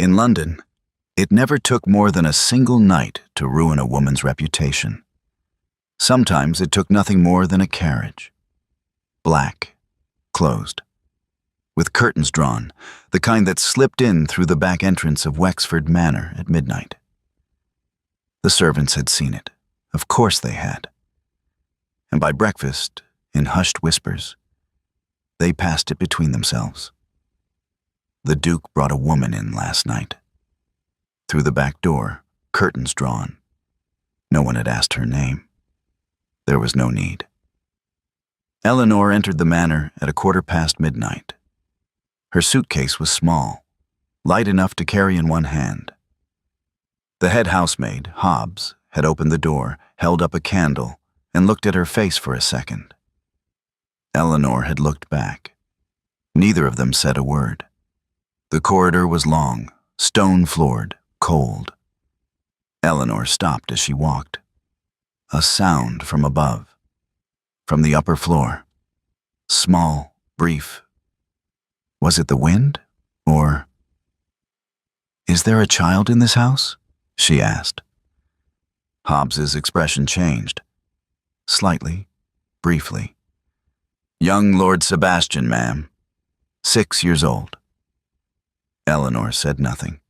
In London, it never took more than a single night to ruin a woman's reputation. Sometimes it took nothing more than a carriage. Black, closed, with curtains drawn, the kind that slipped in through the back entrance of Wexford Manor at midnight. The servants had seen it. Of course they had. And by breakfast, in hushed whispers, they passed it between themselves. The Duke brought a woman in last night. Through the back door, curtains drawn. No one had asked her name. There was no need. Eleanor entered the manor at midnight. Her suitcase was small, light enough to carry in one hand. The head housemaid, Hobbs, had opened the door, held up a candle, and looked at her face for a second. Eleanor had looked back. Neither of them said a word. The corridor was long, stone-floored, cold. Eleanor stopped as she walked. A sound from above, from the upper floor. Small, brief. Was it the wind, or... "Is there a child in this house?" she asked. Hobbs's expression changed. Slightly, briefly. "Young Lord Sebastian, ma'am. 6 years old." Eleanor said nothing.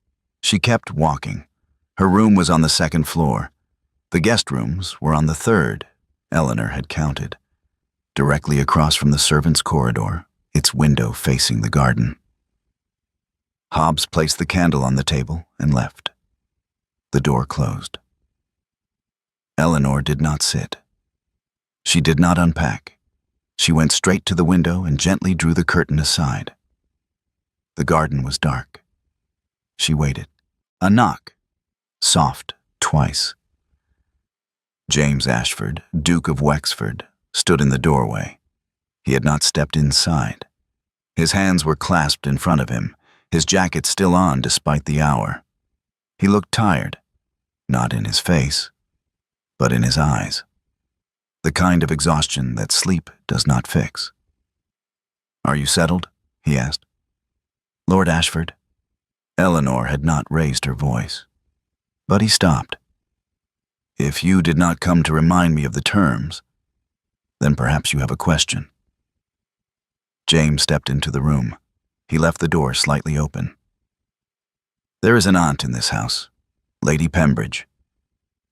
She kept walking. Her room was on the 2nd floor. The guest rooms were on the 3rd, Eleanor had counted. Directly across from the servants' corridor, its window facing the garden. Hobbs placed the candle on the table and left. The door closed. Eleanor did not sit. She did not unpack. She went straight to the window and gently drew the curtain aside. The garden was dark. She waited. A knock. Soft, twice. James Ashford, Duke of Wexford, stood in the doorway. He had not stepped inside. His hands were clasped in front of him, his jacket still on despite the hour. He looked tired, not in his face, but in his eyes. The kind of exhaustion that sleep does not fix. "Are you settled?" he asked. "Lord Ashford?" Eleanor had not raised her voice. But he stopped. "If you did not come to remind me of the terms, then perhaps you have a question." James stepped into the room. He left the door slightly open. "There is an aunt in this house, Lady Pembridge.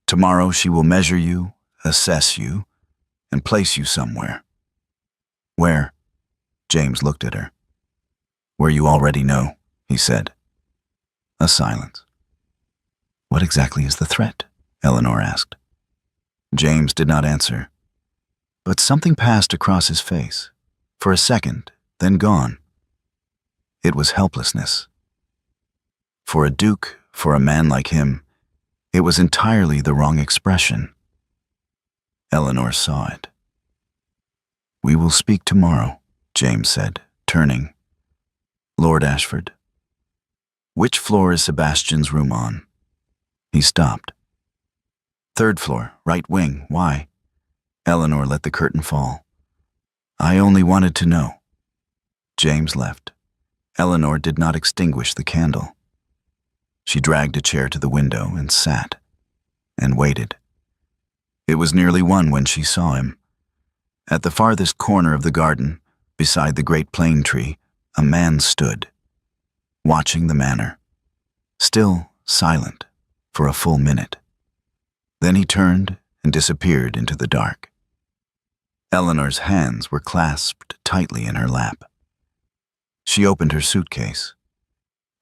Tomorrow she will measure you, assess you, and place you somewhere." "Where?" James looked at her. "Where you already know," he said. A silence. "What exactly is the threat?" Eleanor asked. James did not answer, but something passed across his face, for a second, then gone. It was helplessness. For a duke, for a man like him, it was entirely the wrong expression. Eleanor saw it. "We will speak tomorrow," James said, turning. "Lord Ashford, which floor is Sebastian's room on?" He stopped. "3rd floor, right wing. Why?" Eleanor let the curtain fall. "I only wanted to know." James left. Eleanor did not extinguish the candle. She dragged a chair to the window and sat, and waited. It was nearly 1 when she saw him. At the farthest corner of the garden, beside the great plane tree, a man stood, watching the manor, still silent, for a full minute. Then he turned and disappeared into the dark. Eleanor's hands were clasped tightly in her lap. She opened her suitcase.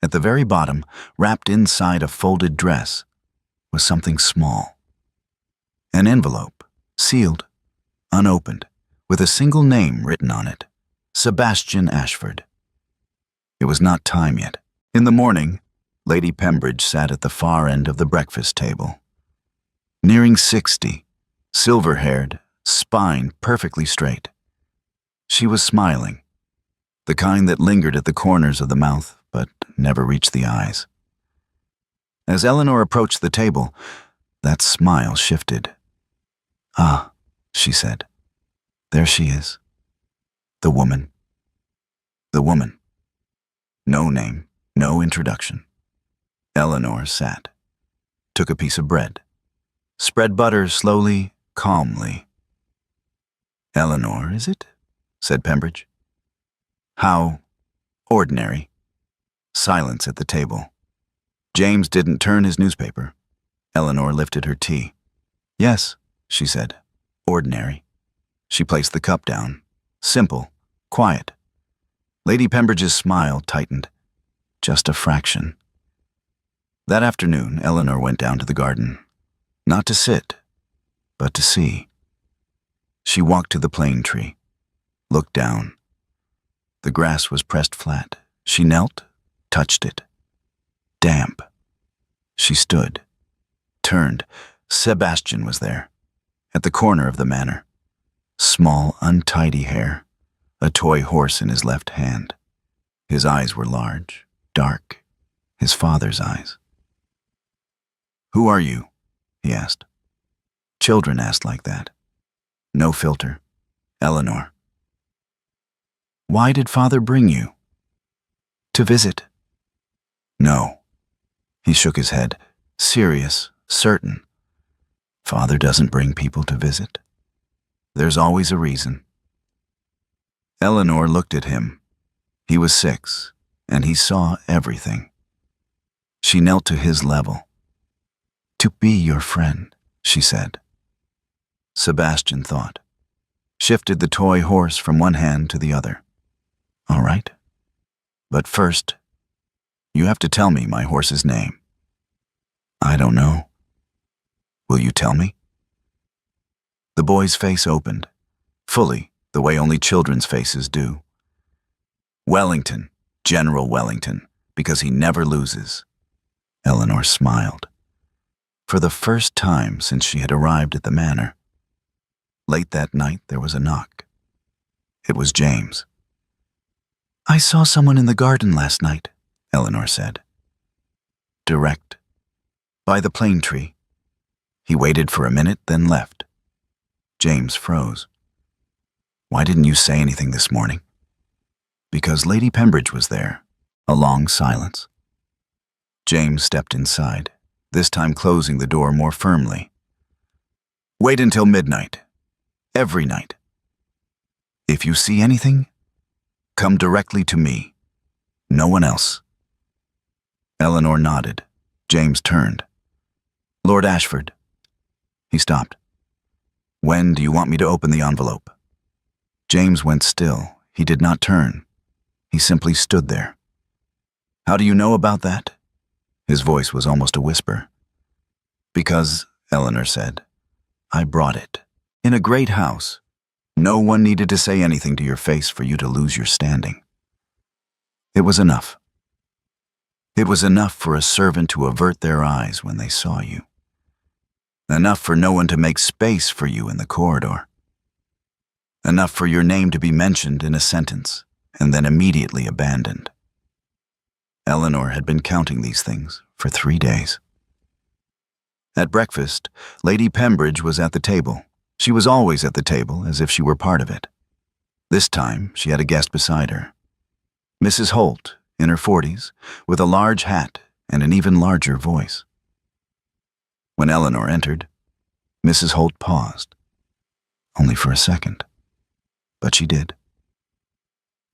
At the very bottom, wrapped inside a folded dress, was something small. An envelope, sealed, unopened, with a single name written on it, Sebastian Ashford. It was not time yet. In the morning, Lady Pembridge sat at the far end of the breakfast table. Nearing 60, silver-haired, spine perfectly straight. She was smiling, the kind that lingered at the corners of the mouth but never reached the eyes. As Eleanor approached the table, that smile shifted. "Ah," she said, "there she is. The woman. The woman. No name, no introduction. Eleanor sat, took a piece of bread, spread butter slowly, calmly. "Eleanor, is it?" said Pembridge. "How ordinary." Silence at the table. James didn't turn his newspaper. Eleanor lifted her tea. "Yes," she said. "Ordinary." She placed the cup down. Simple, quiet. Lady Pembridge's smile tightened. Just a fraction. That afternoon, Eleanor went down to the garden. Not to sit, but to see. She walked to the plane tree, looked down. The grass was pressed flat. She knelt, touched it. Damp. She stood, turned. Sebastian was there, at the corner of the manor. Small, untidy hair, a toy horse in his left hand. His eyes were large, dark, his father's eyes. "Who are you?" he asked. Children asked like that. No filter. Eleanor. "Why did father bring you?" "To visit." "No." He shook his head, serious, certain. "Father doesn't bring people to visit. There's always a reason." Eleanor looked at him. He was 6, and he saw everything. She knelt to his level. "To be your friend," she said. Sebastian thought, shifted the toy horse from one hand to the other. "All right. But first, you have to tell me my horse's name." "I don't know." "Will you tell me?" The boy's face opened, fully, the way only children's faces do. "Wellington, General Wellington, because he never loses." Eleanor smiled. For the first time since she had arrived at the manor. Late that night there was a knock. It was James. "I saw someone in the garden last night," Eleanor said. Direct. By the plane tree. He waited for a minute, then left. James froze. "Why didn't you say anything this morning?" "Because Lady Pembridge was there." A long silence. James stepped inside, this time closing the door more firmly. "Wait until midnight. Every night. If you see anything, come directly to me. No one else." Eleanor nodded. James turned. "Lord Ashford." He stopped. "When do you want me to open the envelope?" James went still. He did not turn. He simply stood there. "How do you know about that?" His voice was almost a whisper. "Because," Eleanor said, "I brought it. In a great house. No one needed to say anything to your face for you to lose your standing." It was enough. It was enough for a servant to avert their eyes when they saw you. Enough for no one to make space for you in the corridor. Enough for your name to be mentioned in a sentence and then immediately abandoned. Eleanor had been counting these things for 3 days. At breakfast, Lady Pembridge was at the table. She was always at the table, as if she were part of it. This time, she had a guest beside her. Mrs. Holt, in her 40s, with a large hat and an even larger voice. When Eleanor entered, Mrs. Holt paused. Only for a second. But she did.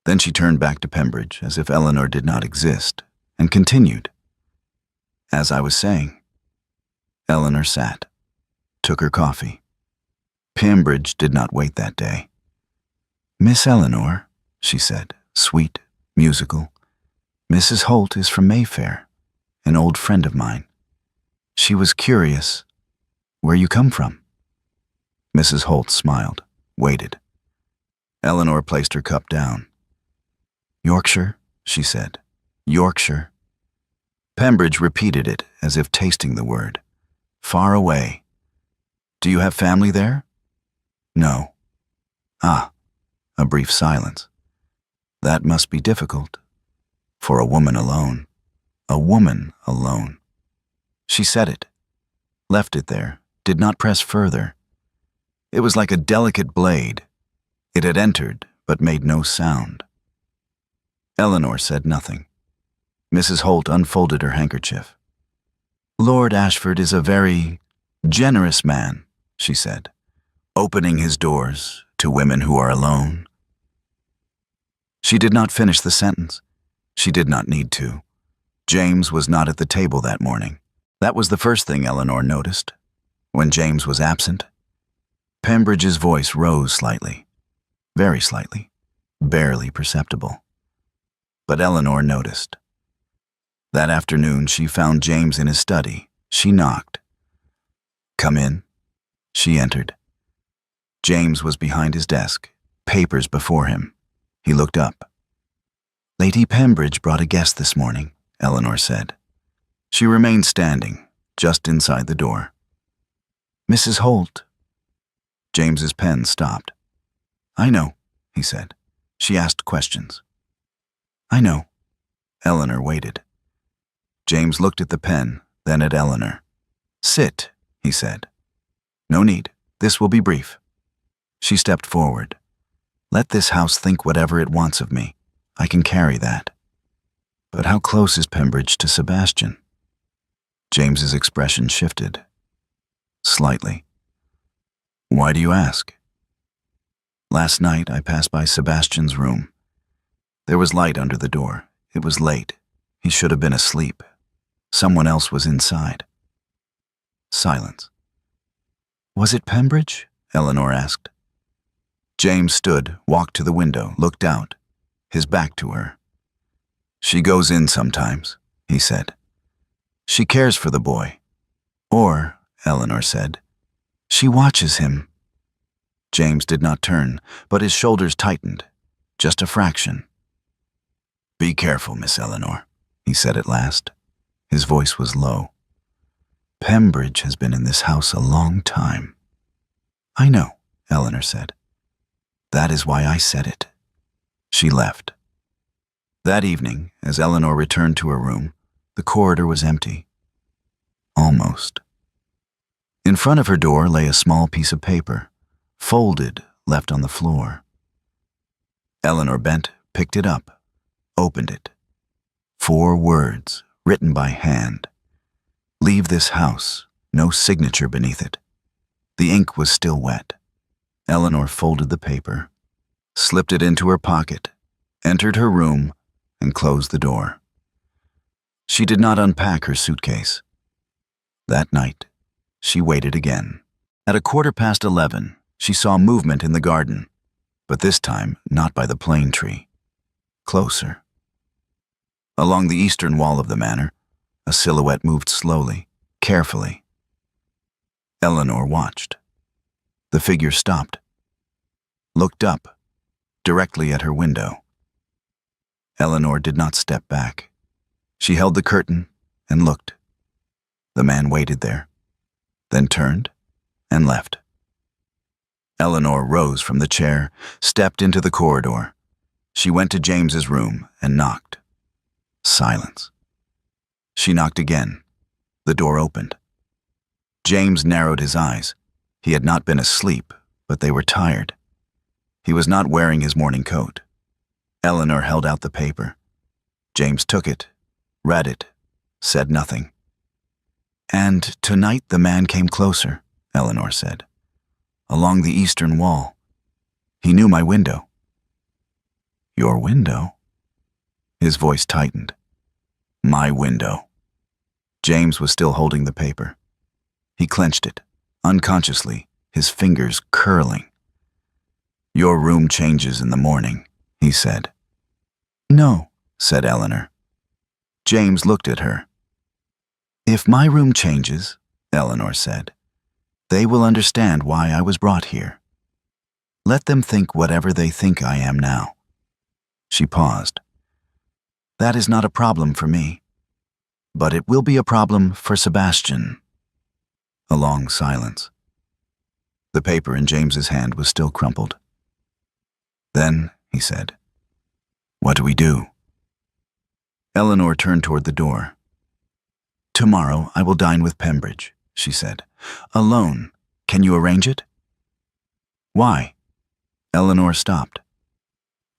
Then she turned back to Pembridge, as if Eleanor did not exist, and continued. "As I was saying." Eleanor sat, took her coffee. Pembridge did not wait that day. "Miss Eleanor," she said, sweet, musical. "Mrs. Holt is from Mayfair, an old friend of mine. She was curious where you come from." Mrs. Holt smiled, waited. Eleanor placed her cup down. "Yorkshire," she said. "Yorkshire." Pembridge repeated it as if tasting the word. "Far away. Do you have family there?" "No." "Ah." A brief silence. "That must be difficult. For a woman alone. A woman alone." She said it. Left it there. Did not press further. It was like a delicate blade. It had entered, but made no sound. Eleanor said nothing. Mrs. Holt unfolded her handkerchief. Lord Ashford is a very generous man, she said, opening his doors to women who are alone. She did not finish the sentence. She did not need to. James was not at the table that morning. That was the first thing Eleanor noticed. When James was absent, Pembridge's voice rose slightly, very slightly, barely perceptible. But Eleanor noticed. That afternoon, she found James in his study. She knocked. "Come in." She entered. James was behind his desk, papers before him. He looked up. "Lady Pembridge brought a guest this morning," Eleanor said. She remained standing, just inside the door. "Mrs. Holt." James's pen stopped. "I know," he said. She asked questions. "I know." Eleanor waited. James looked at the pen, then at Eleanor. "Sit," he said. "No need. This will be brief." She stepped forward. "Let this house think whatever it wants of me. I can carry that. But how close is Pembridge to Sebastian?" James's expression shifted. Slightly. "Why do you ask?" "Last night I passed by Sebastian's room. There was light under the door. It was late. He should have been asleep. Someone else was inside." Silence. "Was it Pembridge?" Eleanor asked. James stood, walked to the window, looked out, his back to her. "She goes in sometimes," he said. "She cares for the boy. Or," Eleanor said, "she watches him." James did not turn, but his shoulders tightened, just a fraction. "Be careful, Miss Eleanor," he said at last. His voice was low. "Pembridge has been in this house a long time." "I know," Eleanor said. "That is why I said it." She left. That evening, as Eleanor returned to her room, the corridor was empty. Almost. In front of her door lay a small piece of paper, folded, left on the floor. Eleanor bent, picked it up, opened it. 4 words, written by hand. "Leave this house," no signature beneath it. The ink was still wet. Eleanor folded the paper, slipped it into her pocket, entered her room, and closed the door. She did not unpack her suitcase. That night, she waited again. At 11:15, she saw movement in the garden, but this time not by the plane tree. Closer. Along the eastern wall of the manor, a silhouette moved slowly, carefully. Eleanor watched. The figure stopped, looked up, directly at her window. Eleanor did not step back. She held the curtain and looked. The man waited there, then turned and left. Eleanor rose from the chair, stepped into the corridor. She went to James's room and knocked. Silence. She knocked again. The door opened. James narrowed his eyes. He had not been asleep, but they were tired. He was not wearing his morning coat. Eleanor held out the paper. James took it, read it, said nothing. "And tonight the man came closer," Eleanor said. "Along the eastern wall. He knew my window." "Your window?" His voice tightened. "My window." James was still holding the paper. He clenched it, unconsciously, his fingers curling. "Your room changes in the morning," he said. "No," said Eleanor. James looked at her. "If my room changes," Eleanor said, "they will understand why I was brought here. Let them think whatever they think I am now." She paused. "That is not a problem for me, but it will be a problem for Sebastian." A long silence. The paper in James's hand was still crumpled. "Then," he said, "what do we do?" Eleanor turned toward the door. "Tomorrow I will dine with Pembridge," she said. "Alone. Can you arrange it?" "Why?" Eleanor stopped.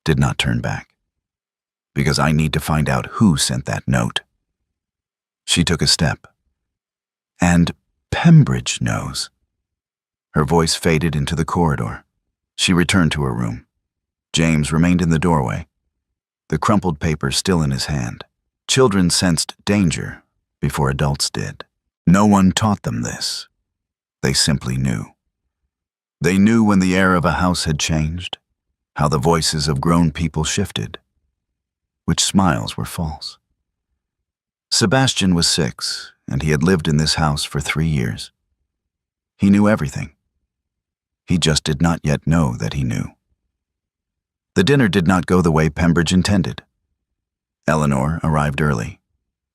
Did not turn back. "Because I need to find out who sent that note." She took a step. And Pembridge knows. Her voice faded into the corridor. She returned to her room. James remained in the doorway, the crumpled paper still in his hand. Children sensed danger before adults did. No one taught them this. They simply knew. They knew when the air of a house had changed, how the voices of grown people shifted, which smiles were false. Sebastian was 6, and he had lived in this house for 3 years. He knew everything. He just did not yet know that he knew. The dinner did not go the way Pembridge intended. Eleanor arrived early,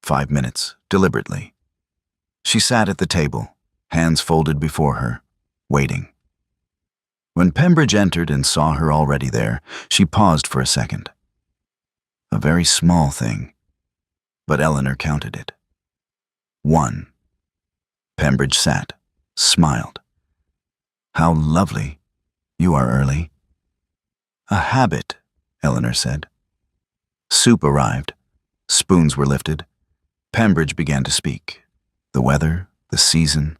5 minutes, deliberately. She sat at the table, hands folded before her, waiting. When Pembridge entered and saw her already there, she paused for a second. A very small thing, but Eleanor counted it. 1. Pembridge sat, smiled. "How lovely. You are early." "A habit," Eleanor said. Soup arrived. Spoons were lifted. Pembridge began to speak. The weather, the season,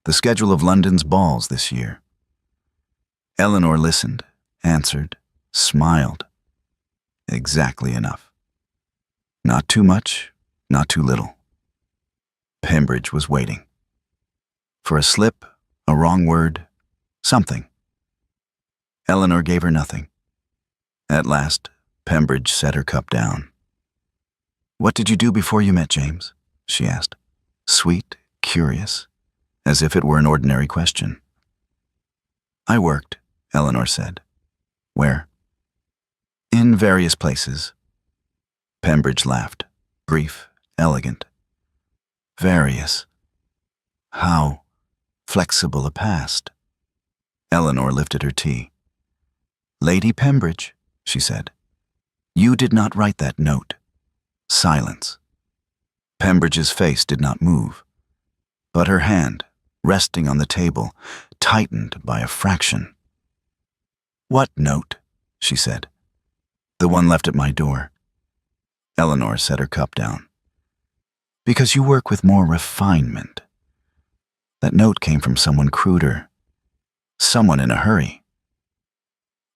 the schedule of London's balls this year. Eleanor listened, answered, smiled. Exactly enough. Not too much, not too little. Pembridge was waiting. For a slip, a wrong word, something. Eleanor gave her nothing. At last, Pembridge set her cup down. "What did you do before you met James?" she asked, sweet, curious, as if it were an ordinary question. "I worked," Eleanor said. "Where?" "In various places." Pembridge laughed, brief, elegant. "Various. How flexible a past." Eleanor lifted her tea. "Lady Pembridge," she said, "you did not write that note." Silence. Pembridge's face did not move, but her hand, resting on the table, tightened by a fraction. "What note?" she said. "The one left at my door." Eleanor set her cup down. "Because you work with more refinement. That note came from someone cruder, someone in a hurry."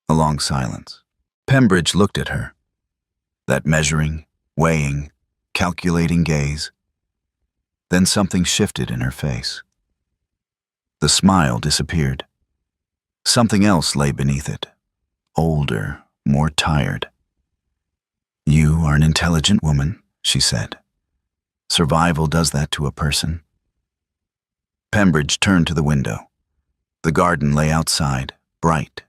A long silence. Pembridge looked at her. That measuring, weighing, calculating gaze. Then something shifted in her face. The smile disappeared. Something else lay beneath it, older, more tired. "You are an intelligent woman," she said. "Survival does that to a person." Pembridge turned to the window. The garden lay outside, bright.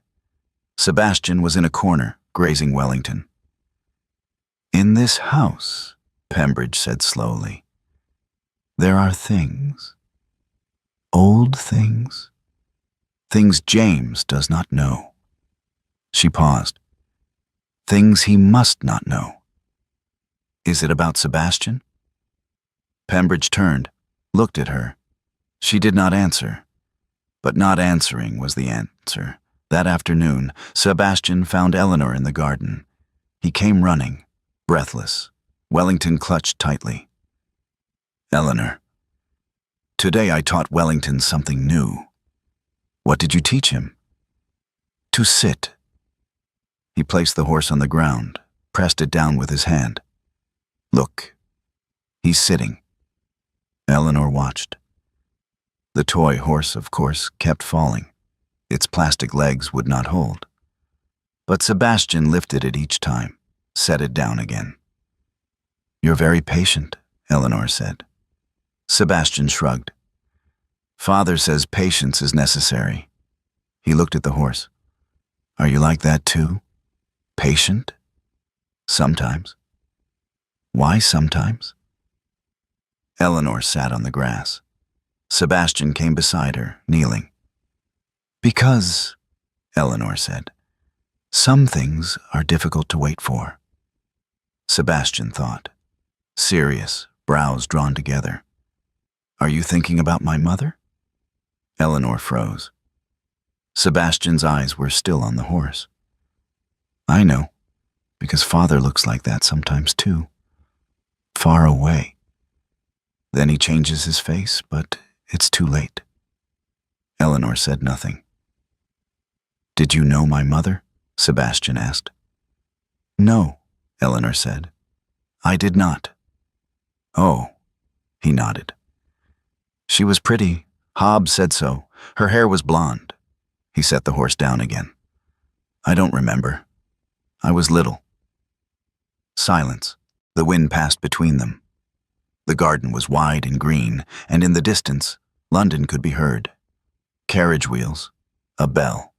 Sebastian was in a corner, grazing Wellington. "In this house," Pembridge said slowly, "there are things. Old things. Things James does not know." She paused. "Things he must not know." "Is it about Sebastian?" Pembridge turned, looked at her. She did not answer, but not answering was the answer. That afternoon, Sebastian found Eleanor in the garden. He came running, breathless. Wellington clutched tightly. "Eleanor, today I taught Wellington something new." "What did you teach him?" "To sit." He placed the horse on the ground, pressed it down with his hand. "Look, he's sitting." Eleanor watched. The toy horse, of course, kept falling. Its plastic legs would not hold. But Sebastian lifted it each time, set it down again. "You're very patient," Eleanor said. Sebastian shrugged. "Father says patience is necessary." He looked at the horse. "Are you like that too? Patient?" "Sometimes." "Why sometimes?" Eleanor sat on the grass. Sebastian came beside her, kneeling. "Because," Eleanor said, "some things are difficult to wait for." Sebastian thought, serious, brows drawn together. "Are you thinking about my mother?" Eleanor froze. Sebastian's eyes were still on the horse. "I know, because father looks like that sometimes too. Far away. Then he changes his face, but It's too late. Eleanor said nothing. Did you know my mother? Sebastian asked. No, Eleanor said. I did not. Oh, he nodded. She was pretty. Hobbs said so. Her hair was blonde. He set the horse down again. I don't remember. I was little. Silence. The wind passed between them. The garden was wide and green, and in the distance, London could be heard. Carriage wheels. A bell.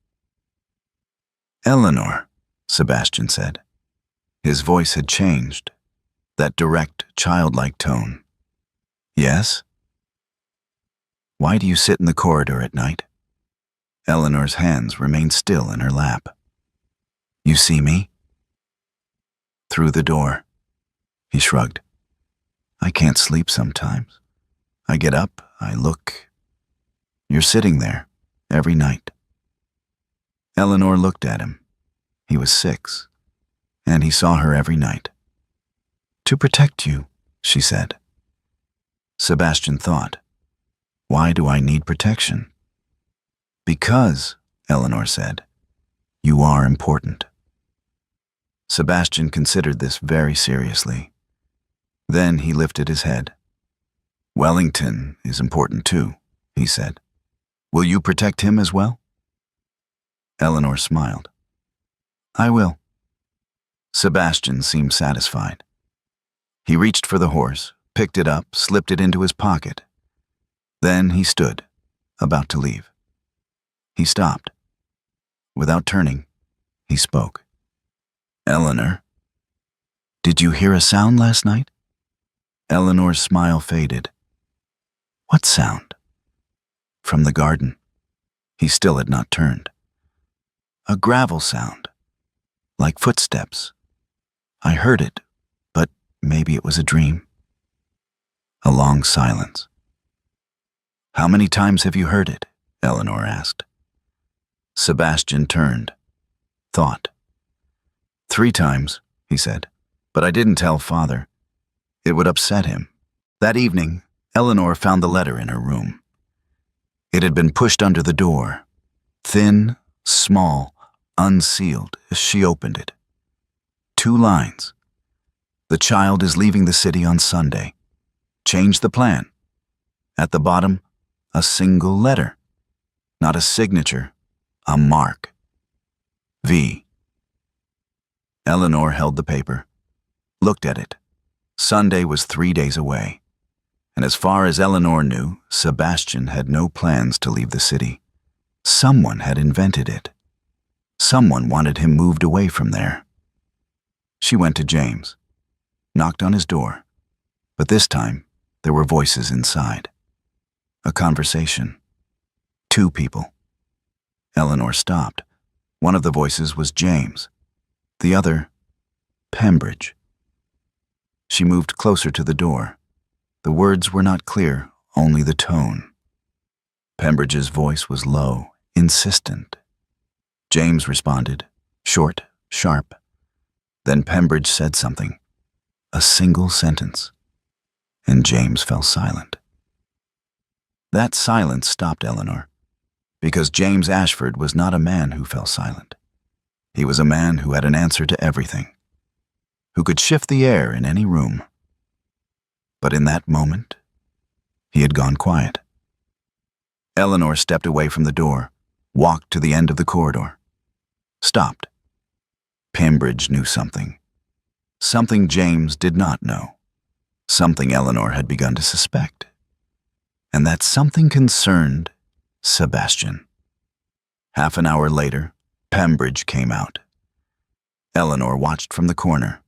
Eleanor, Sebastian said. His voice had changed. That direct, childlike tone. Yes? Why do you sit in the corridor at night? Eleanor's hands remained still in her lap. You see me? Through the door. He shrugged. I can't sleep sometimes. I get up, I look. You're sitting there, every night. Eleanor looked at him. He was 6, and he saw her every night. To protect you, she said. Sebastian thought, why do I need protection? Because, Eleanor said, you are important. Sebastian considered this very seriously. Then he lifted his head. Wellington is important too, he said. Will you protect him as well? Eleanor smiled. I will. Sebastian seemed satisfied. He reached for the horse, picked it up, slipped it into his pocket. Then he stood, about to leave. He stopped. Without turning, he spoke. Eleanor, did you hear a sound last night? Eleanor's smile faded. What sound? From the garden. He still had not turned. A gravel sound, like footsteps. I heard it, but maybe it was a dream. A long silence. How many times have you heard it? Eleanor asked. Sebastian turned, thought. 3 times, he said, but I didn't tell Father. It would upset him. That evening, Eleanor found the letter in her room. It had been pushed under the door, thin, small, unsealed as she opened it. 2 lines. The child is leaving the city on Sunday. Change the plan. At the bottom, a single letter. Not a signature, a mark. V. Eleanor held the paper, looked at it. Sunday was 3 days away, and as far as Eleanor knew, Sebastian had no plans to leave the city. Someone had invented it. Someone wanted him moved away from there. She went to James, knocked on his door, but this time there were voices inside. A conversation. 2 people. Eleanor stopped. One of the voices was James. The other, Pembridge. She moved closer to the door. The words were not clear, only the tone. Pembridge's voice was low, insistent. James responded, short, sharp. Then Pembridge said something, a single sentence, and James fell silent. That silence stopped Eleanor, because James Ashford was not a man who fell silent. He was a man who had an answer to everything, who could shift the air in any room. But in that moment, he had gone quiet. Eleanor stepped away from the door, walked to the end of the corridor, stopped. Pembridge knew something. Something James did not know. Something Eleanor had begun to suspect. And that something concerned Sebastian. Half an hour later, Pembridge came out. Eleanor watched from the corner.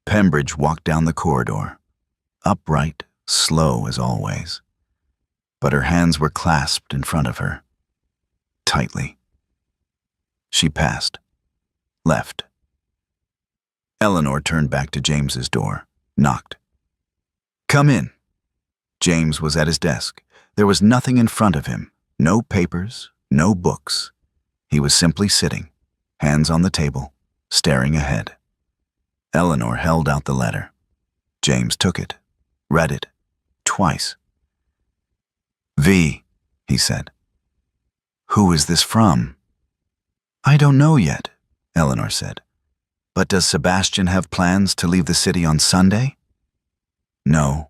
Pembridge walked down the corridor, upright, slow as always. But her hands were clasped in front of her, tightly. She passed, left. Eleanor turned back to James's door, knocked. Come in. James was at his desk. There was nothing in front of him, no papers, no books. He was simply sitting, hands on the table, staring ahead. Eleanor held out the letter. James took it, read it, twice. V, he said. Who is this from? I don't know yet, Eleanor said. But does Sebastian have plans to leave the city on Sunday? No.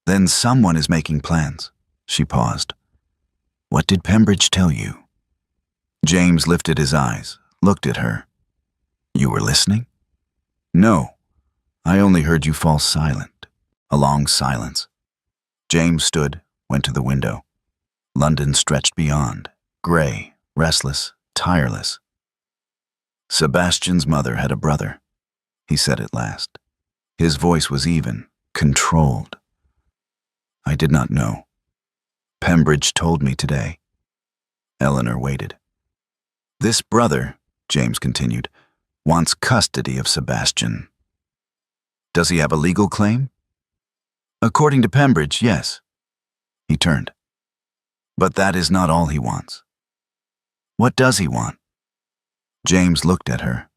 Then someone is making plans. She paused. What did Pembridge tell you? James lifted his eyes, looked at her. You were listening? No. I only heard you fall silent. A long silence. James stood, went to the window. London stretched beyond, gray, restless, tireless. Sebastian's mother had a brother, he said at last. His voice was even, controlled. I did not know. Pembridge told me today. Eleanor waited. This brother, James continued, wants custody of Sebastian. Does he have a legal claim? According to Pembridge, yes. He turned. But that is not all he wants. What does he want? James looked at her,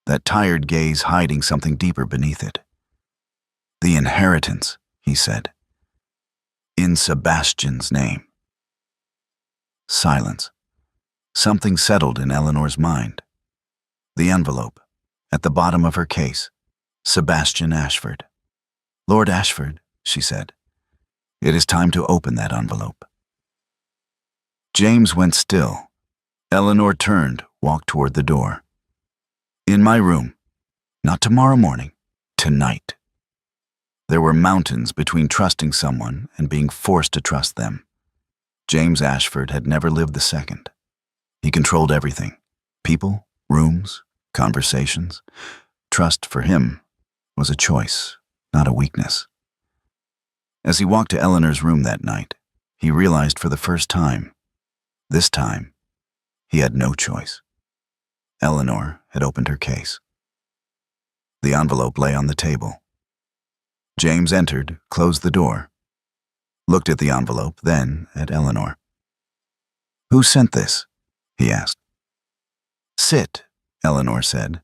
that tired gaze hiding something deeper beneath it. The inheritance, he said. In Sebastian's name. Silence. Something settled in Eleanor's mind. The envelope, at the bottom of her case. Sebastian Ashford. Lord Ashford, she said. It is time to open that envelope. James went still. Eleanor turned, walked toward the door. In my room. Not tomorrow morning. Tonight. There were mountains between trusting someone and being forced to trust them. James Ashford had never lived the second. He controlled everything. People, rooms, conversations. Trust for him was a choice, not a weakness. As he walked to Eleanor's room that night, he realized for the first time, this time, he had no choice. Eleanor had opened her case. The envelope lay on the table. James entered, closed the door, looked at the envelope, then at Eleanor. Who sent this? He asked. Sit, Eleanor said.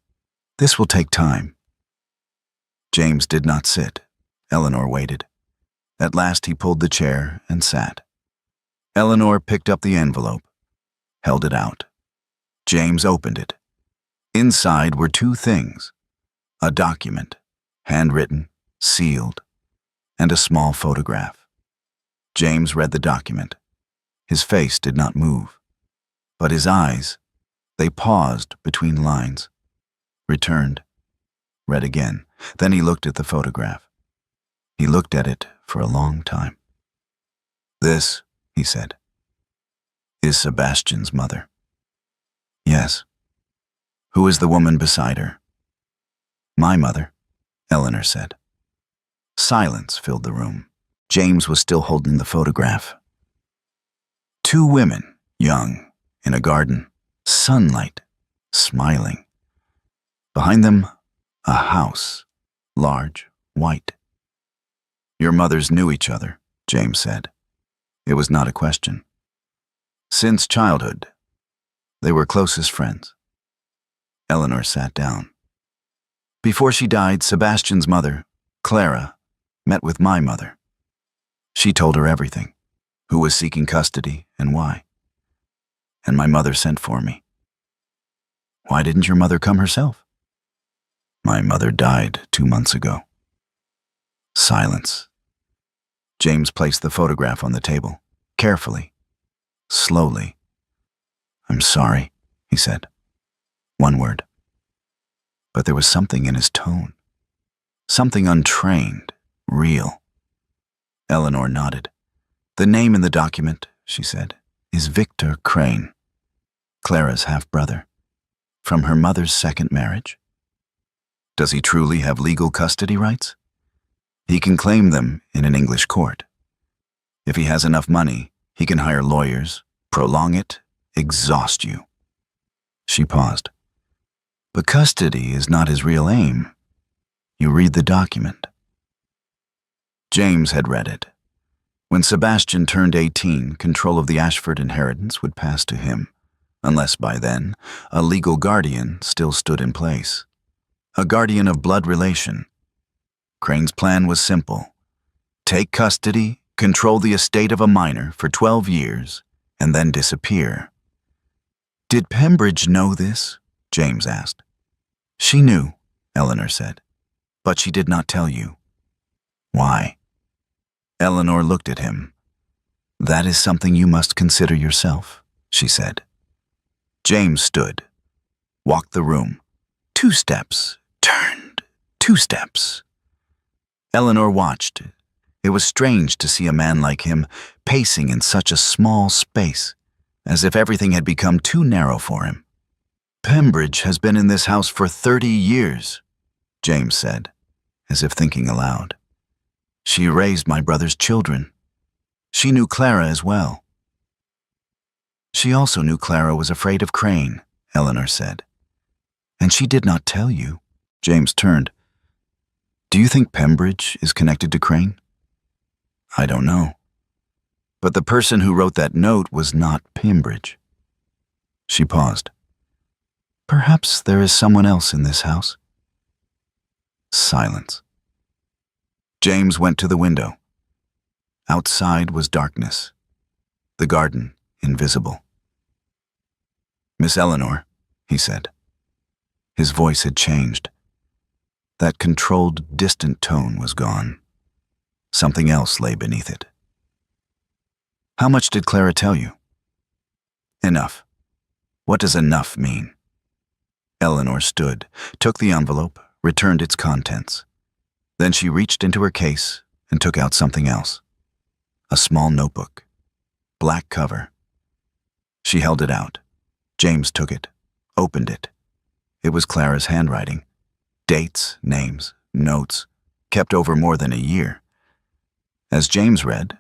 This will take time. James did not sit. Eleanor waited. At last he pulled the chair and sat. Eleanor picked up the envelope, held it out. James opened it. Inside were two things: a document, handwritten, sealed, and a small photograph. James read the document. His face did not move, but his eyes, they paused between lines, returned, read again. Then he looked at the photograph. He looked at it for a long time. This, he said, is Sebastian's mother. Yes. Who is the woman beside her? My mother, Eleanor said. Silence filled the room. James was still holding the photograph. Two women, young, in a garden, sunlight, smiling. Behind them, a house, large, white. Your mothers knew each other, James said. It was not a question. Since childhood, they were closest friends. Eleanor sat down. Before she died, Sebastian's mother, Clara, met with my mother. She told her everything, who was seeking custody and why. And my mother sent for me. Why didn't your mother come herself? My mother died 2 months ago. Silence. James placed the photograph on the table, carefully, slowly. I'm sorry, he said. One word. But there was something in his tone. Something untrained, real. Eleanor nodded. The name in the document, she said, is Victor Crane, Clara's half-brother, from her mother's second marriage. Does he truly have legal custody rights? He can claim them in an English court. If he has enough money, he can hire lawyers, prolong it, exhaust you. She paused. But custody is not his real aim. You read the document. James had read it. When Sebastian turned 18, control of the Ashford inheritance would pass to him, unless by then a legal guardian still stood in place. A guardian of blood relation. Crane's plan was simple. Take custody control the estate of a minor for 12 years, and then disappear. Did Pembridge know this? James asked. She knew, Eleanor said, but she did not tell you. Why? Eleanor looked at him. That is something you must consider yourself, she said. James stood, walked the room, 2 steps, turned, 2 steps. Eleanor watched. It was strange to see a man like him pacing in such a small space, as if everything had become too narrow for him. Pembridge has been in this house for 30 years, James said, as if thinking aloud. She raised my brother's children. She knew Clara as well. She also knew Clara was afraid of Crane, Eleanor said. And she did not tell you. James turned. Do you think Pembridge is connected to Crane? I don't know. But the person who wrote that note was not Pembridge. She paused. Perhaps there is someone else in this house. Silence. James went to the window. Outside was darkness. The garden, invisible. Miss Eleanor, he said. His voice had changed. That controlled, distant tone was gone. Something else lay beneath it. How much did Clara tell you? Enough. What does enough mean? Eleanor stood, took the envelope, returned its contents. Then she reached into her case and took out something else. A small notebook. Black cover. She held it out. James took it, opened it. It was Clara's handwriting. Dates, names, notes, kept over more than a year. As James read,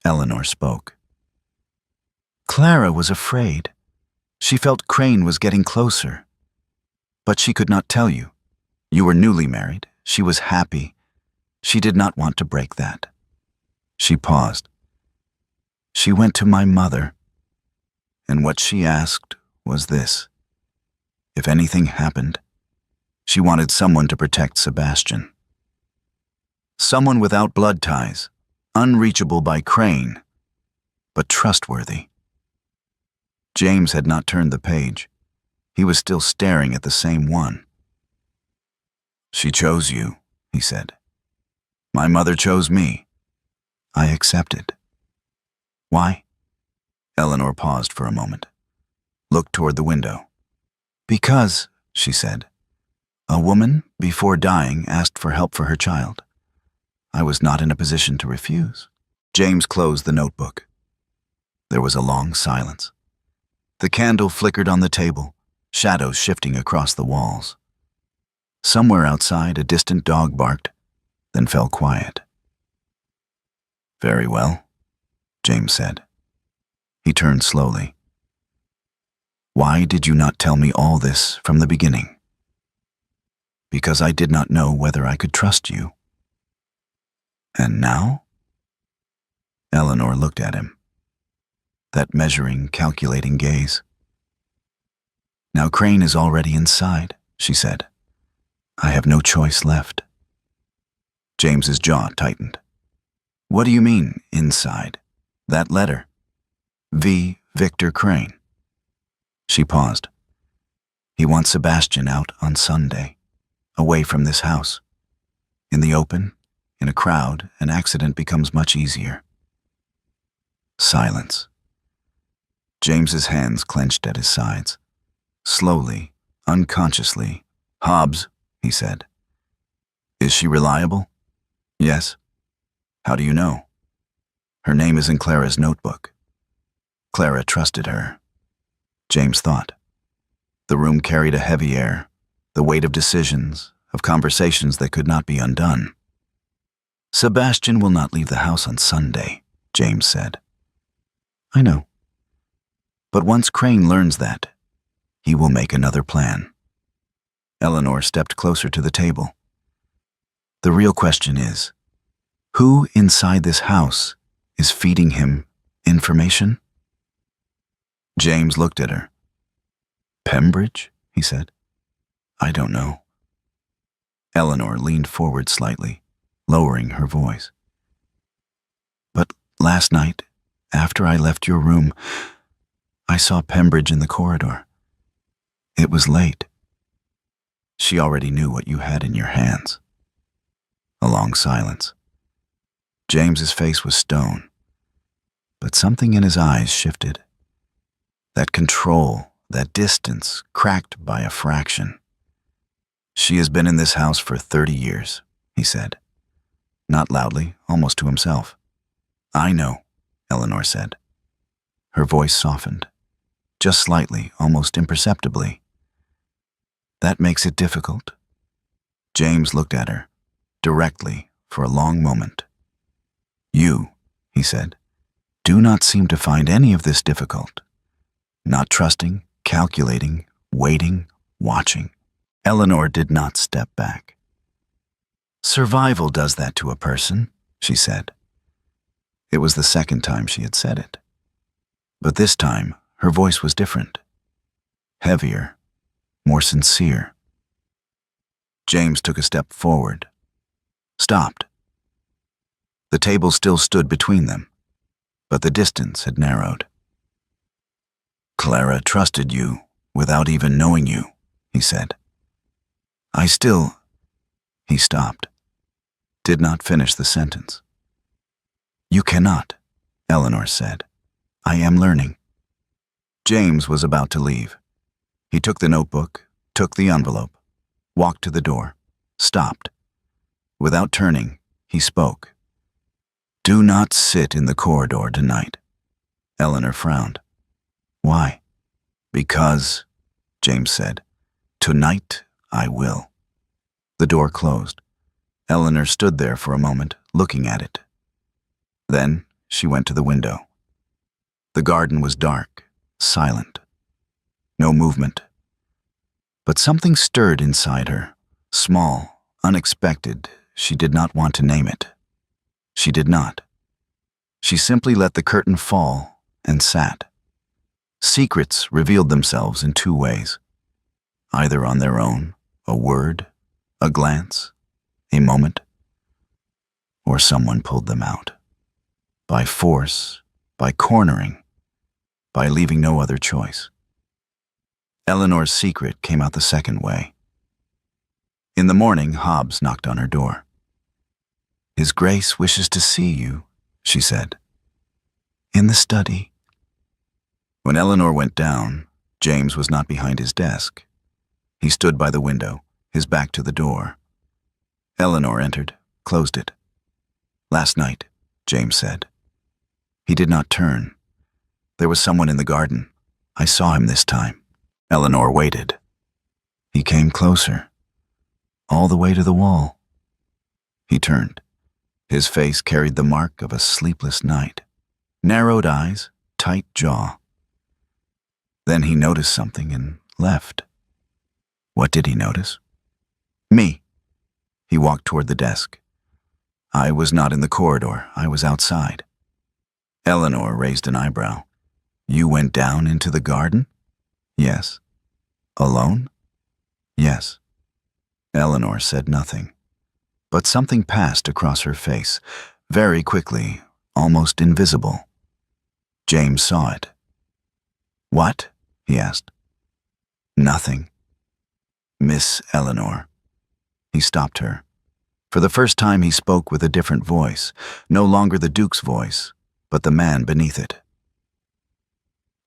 Eleanor spoke. Clara was afraid. She felt Crane was getting closer. But she could not tell you. You were newly married. She was happy. She did not want to break that. She paused. She went to my mother, and what she asked was this. If anything happened, she wanted someone to protect Sebastian. Someone without blood ties, unreachable by Crane, but trustworthy. James had not turned the page. He was still staring at the same one. She chose you, he said. My mother chose me. I accepted. Why? Eleanor paused for a moment, looked toward the window. Because, she said, a woman, before dying, asked for help for her child. I was not in a position to refuse. James closed the notebook. There was a long silence. The candle flickered on the table, shadows shifting across the walls. Somewhere outside, a distant dog barked, then fell quiet. Very well, James said. He turned slowly. Why did you not tell me all this from the beginning? Because I did not know whether I could trust you. And now? Eleanor looked at him. That measuring, calculating gaze. Now Crane is already inside, she said. I have no choice left. James's jaw tightened. What do you mean, inside? That letter. V. Victor Crane. She paused. He wants Sebastian out on Sunday, away from this house. In the open, in a crowd, an accident becomes much easier. Silence. James's hands clenched at his sides. Slowly, unconsciously, Hobbs, he said. Is she reliable? Yes. How do you know? Her name is in Clara's notebook. Clara trusted her. James thought. The room carried a heavy air, the weight of decisions, of conversations that could not be undone. Sebastian will not leave the house on Sunday, James said. I know. But once Crane learns that, he will make another plan. Eleanor stepped closer to the table. The real question is, who inside this house is feeding him information? James looked at her. Pembridge, he said. I don't know. Eleanor leaned forward slightly, lowering her voice. But Last night, after I left your room, I saw Pembridge in the corridor. It was late. She already knew what you had in your hands. A long silence. James's face was stone, but something in his eyes shifted. That control, that distance, cracked by a fraction. She has been in this house for 30 years, he said. Not loudly, almost to himself. I know, Eleanor said. Her voice softened. Just slightly, almost imperceptibly. That makes it difficult. James looked at her, directly, for a long moment. You, he said, do not seem to find any of this difficult. Not trusting, calculating, waiting, watching. Eleanor did not step back. Survival does that to a person, she said. It was the second time she had said it. But this time, her voice was different. Heavier, more sincere. James took a step forward. Stopped. The table still stood between them, but the distance had narrowed. Clara trusted you without even knowing you, he said. He stopped. Did not finish the sentence. You cannot, Eleanor said. I am learning. James was about to leave. He took the notebook, took the envelope, walked to the door, stopped. Without turning, he spoke. Do not sit in the corridor tonight. Eleanor frowned. Why? Because, James said, tonight I will. The door closed. Eleanor stood there for a moment, looking at it. Then she went to the window. The garden was dark, silent. No movement. But something stirred inside her, small, unexpected. She did not want to name it. She did not. She simply let the curtain fall and sat. Secrets revealed themselves in two ways. Either on their own, a word, a glance, a moment, or someone pulled them out. By force, by cornering, by leaving no other choice. Eleanor's secret came out the second way. In the morning, Hobbs knocked on her door. His Grace wishes to see you, she said. In the study. When Eleanor went down, James was not behind his desk. He stood by the window, his back to the door. Eleanor entered, closed it. Last night, James said. He did not turn. There was someone in the garden. I saw him this time. Eleanor waited. He came closer, all the way to the wall. He turned. His face carried the mark of a sleepless night. Narrowed eyes, tight jaw. Then he noticed something and left. What did he notice? Me. He walked toward the desk. I was not in the corridor. I was outside. Eleanor raised an eyebrow. You went down into the garden? Yes. Alone? Yes. Eleanor said nothing. But something passed across her face, very quickly, almost invisible. James saw it. What? He asked. Nothing. Miss Eleanor. He stopped her. For the first time he spoke with a different voice, no longer the Duke's voice, but the man beneath it.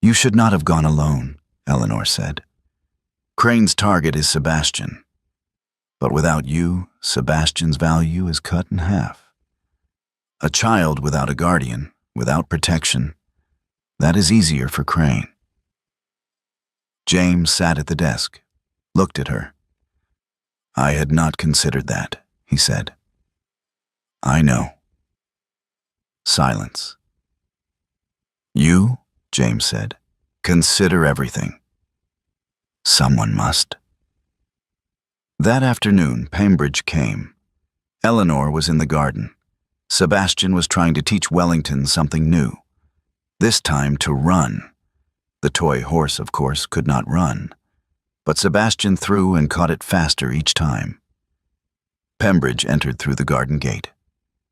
You should not have gone alone, Eleanor said. Crane's target is Sebastian. But without you, Sebastian's value is cut in half. A child without a guardian, without protection, that is easier for Crane. James sat at the desk, looked at her. I had not considered that, he said. I know. Silence. You, James said, consider everything. Someone must. That afternoon, Pembridge came. Eleanor was in the garden. Sebastian was trying to teach Wellington something new. This time to run. The toy horse, of course, could not run. But Sebastian threw and caught it faster each time. Pembridge entered through the garden gate,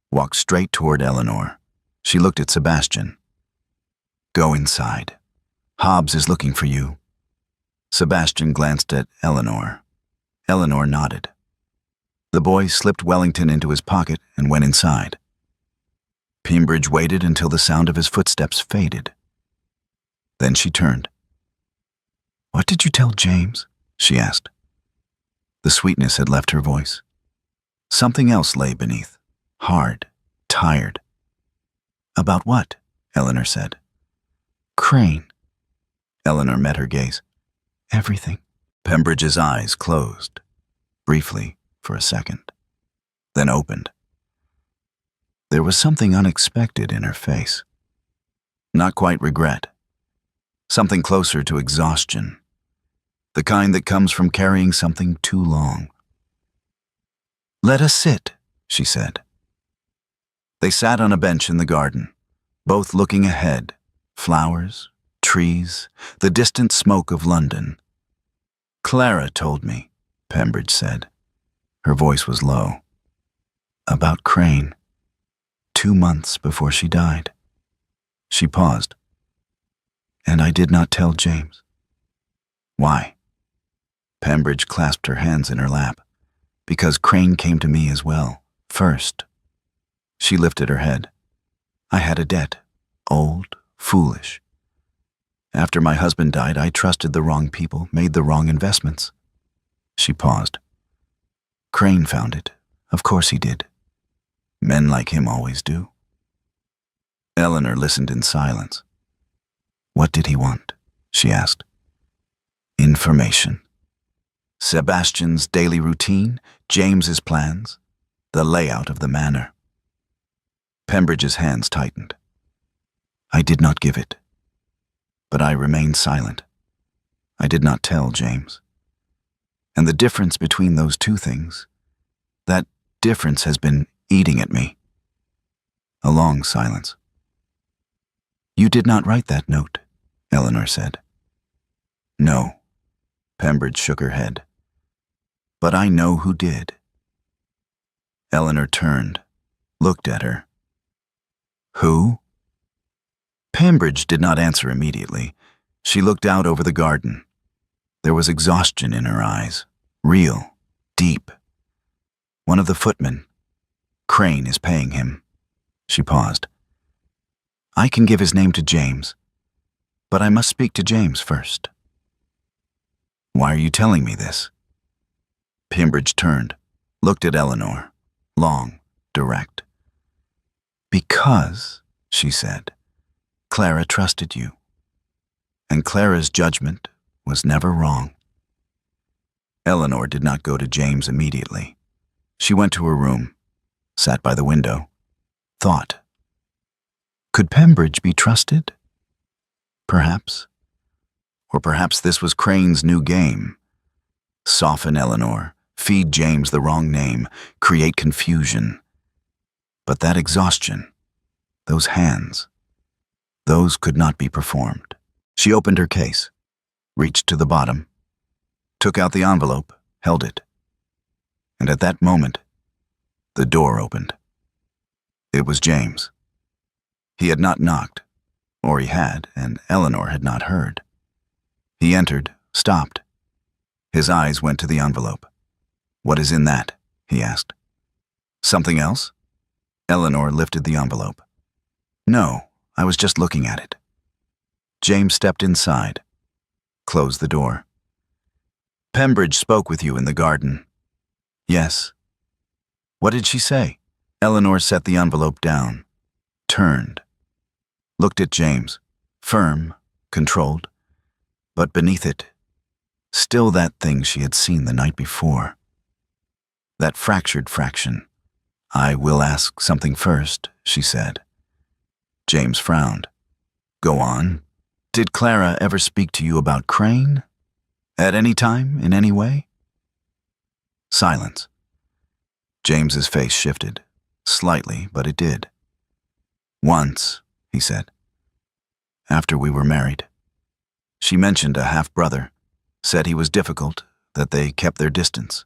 walked straight toward Eleanor. She looked at Sebastian. "Go inside. Hobbs is looking for you." Sebastian glanced at Eleanor. Eleanor nodded. The boy slipped Wellington into his pocket and went inside. Pembridge waited until the sound of his footsteps faded. Then she turned. "What did you tell James?" she asked. The sweetness had left her voice. Something else lay beneath, hard, tired. "About what?" Eleanor said. "Crane." Eleanor met her gaze. "Everything." Pembridge's eyes closed, briefly, for a second, then opened. There was something unexpected in her face. Not quite regret. Something closer to exhaustion. The kind that comes from carrying something too long. "Let us sit," she said. They sat on a bench in the garden, both looking ahead, flowers, trees, the distant smoke of London. "Clara told me," Pembridge said. Her voice was low. "About Crane. 2 months before she died." She paused. "And I did not tell James." "Why?" Pembridge clasped her hands in her lap. "Because Crane came to me as well, first." She lifted her head. "I had a debt, old, foolish. After my husband died, I trusted the wrong people, made the wrong investments." She paused. "Crane found it. Of course he did. Men like him always do." Eleanor listened in silence. "What did he want?" she asked. "Information. Sebastian's daily routine, James's plans, the layout of the manor." Pembridge's hands tightened. "I did not give it. But I remained silent. I did not tell James. And the difference between those two things, that difference has been eating at me." A long silence. "You did not write that note," Eleanor said. "No." Pembridge shook her head. "But I know who did." Eleanor turned, looked at her. "Who?" Pembridge did not answer immediately. She looked out over the garden. There was exhaustion in her eyes, real, deep. "One of the footmen. Crane is paying him." She paused. "I can give his name to James, but I must speak to James first." "Why are you telling me this?" Pembridge turned, looked at Eleanor, long, direct. "Because," she said, "Clara trusted you. And Clara's judgment was never wrong." Eleanor did not go to James immediately. She went to her room, sat by the window, thought. Could Pembridge be trusted? Perhaps. Or perhaps this was Crane's new game. Soften Eleanor, feed James the wrong name, create confusion. But that exhaustion, those hands, those could not be performed. She opened her case, reached to the bottom, took out the envelope, held it. And at that moment, the door opened. It was James. He had not knocked, or he had, and Eleanor had not heard. He entered, stopped. His eyes went to the envelope. "What is in that?" he asked. "Something else?" Eleanor lifted the envelope. "No, I was just looking at it." James stepped inside, closed the door. "Pembridge spoke with you in the garden." "Yes." "What did she say?" Eleanor set the envelope down, turned, looked at James, firm, controlled, but beneath it, still that thing she had seen the night before. That fractured fraction. "I will ask something first," she said. James frowned. "Go on. Did Clara ever speak to you about Crane? At any time, in any way?" Silence. James's face shifted, slightly, but it did. "Once," he said. "After we were married. She mentioned a half-brother, said he was difficult, that they kept their distance."